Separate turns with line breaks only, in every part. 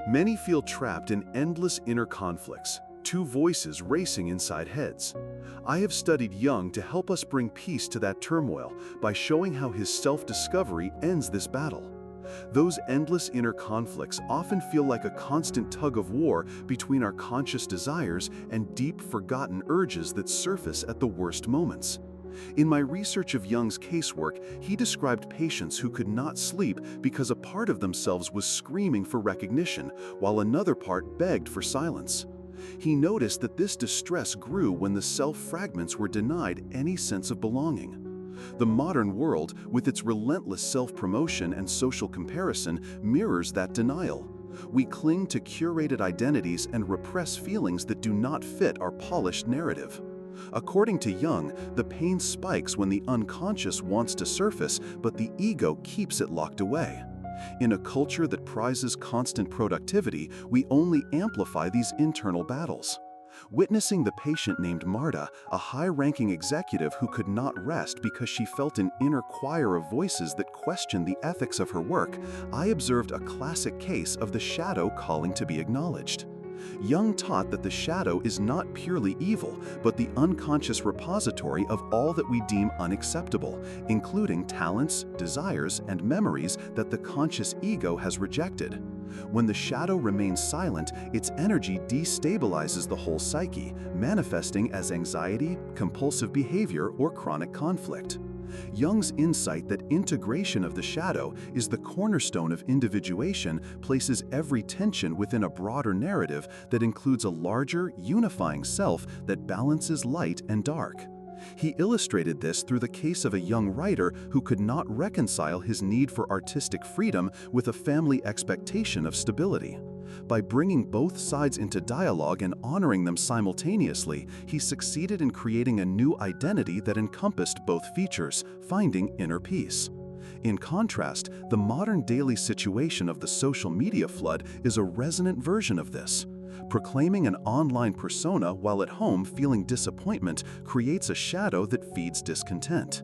Many feel trapped in endless inner conflicts, two voices racing inside heads. I have studied Jung to help us bring peace to that turmoil by showing how his self-discovery ends this battle. Those endless inner conflicts often feel like a constant tug of war between our conscious desires and deep forgotten urges that surface at the worst moments. In my research of Jung's casework, he described patients who could not sleep because a part of themselves was screaming for recognition, while another part begged for silence. He noticed that this distress grew when the self-fragments were denied any sense of belonging. The modern world, with its relentless self-promotion and social comparison, mirrors that denial. We cling to curated identities and repress feelings that do not fit our polished narrative. According to Jung, the pain spikes when the unconscious wants to surface, but the ego keeps it locked away. In a culture that prizes constant productivity, we only amplify these internal battles. Witnessing the patient named Marta, a high-ranking executive who could not rest because she felt an inner choir of voices that questioned the ethics of her work, I observed a classic case of the shadow calling to be acknowledged. Jung taught that the shadow is not purely evil, but the unconscious repository of all that we deem unacceptable, including talents, desires, and memories that the conscious ego has rejected. When the shadow remains silent, its energy destabilizes the whole psyche, manifesting as anxiety, compulsive behavior, or chronic conflict. Jung's insight that integration of the shadow is the cornerstone of individuation places every tension within a broader narrative that includes a larger, unifying self that balances light and dark. He illustrated this through the case of a young writer who could not reconcile his need for artistic freedom with a family expectation of stability. By bringing both sides into dialogue and honoring them simultaneously, he succeeded in creating a new identity that encompassed both features, finding inner peace. In contrast, the modern daily situation of the social media flood is a resonant version of this. Proclaiming an online persona while at home feeling disappointment creates a shadow that feeds discontent.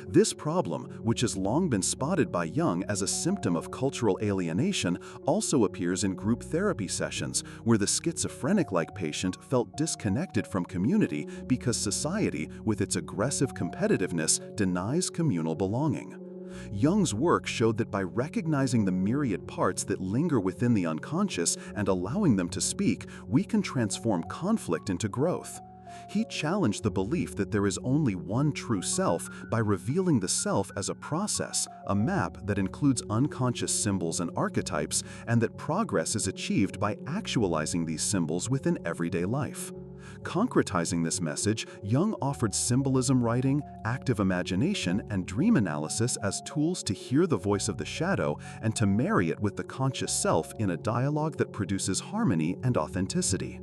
This problem, which has long been spotted by Jung as a symptom of cultural alienation, also appears in group therapy sessions, where the schizophrenic-like patient felt disconnected from community because society, with its aggressive competitiveness, denies communal belonging. Jung's work showed that by recognizing the myriad parts that linger within the unconscious and allowing them to speak, we can transform conflict into growth. He challenged the belief that there is only one true self by revealing the self as a process, a map that includes unconscious symbols and archetypes, and that progress is achieved by actualizing these symbols within everyday life. Concretizing this message, Jung offered symbolism writing, active imagination, and dream analysis as tools to hear the voice of the shadow and to marry it with the conscious self in a dialogue that produces harmony and authenticity.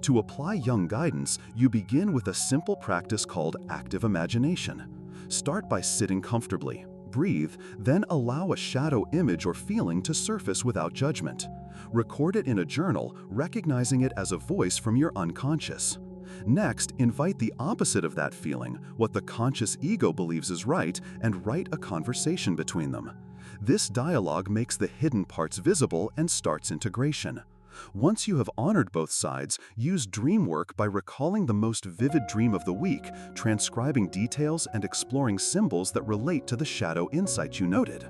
To apply Jung guidance, you begin with a simple practice called active imagination. Start by sitting comfortably. Breathe, then allow a shadow image or feeling to surface without judgment. Record it in a journal, recognizing it as a voice from your unconscious. Next, invite the opposite of that feeling, what the conscious ego believes is right, and write a conversation between them. This dialogue makes the hidden parts visible and starts integration. Once you have honored both sides, use dream work by recalling the most vivid dream of the week, transcribing details and exploring symbols that relate to the shadow insight you noted.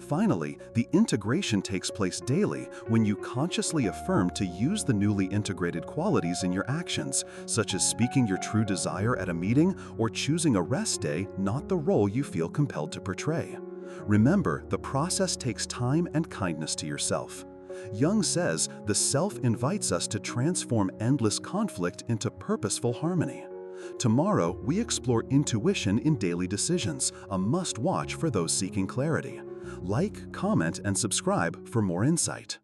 Finally, the integration takes place daily when you consciously affirm to use the newly integrated qualities in your actions, such as speaking your true desire at a meeting or choosing a rest day, not the role you feel compelled to portray. Remember, the process takes time and kindness to yourself. Jung says the self invites us to transform endless conflict into purposeful harmony. Tomorrow, we explore intuition in daily decisions, a must-watch for those seeking clarity. Like, comment, and subscribe for more insight.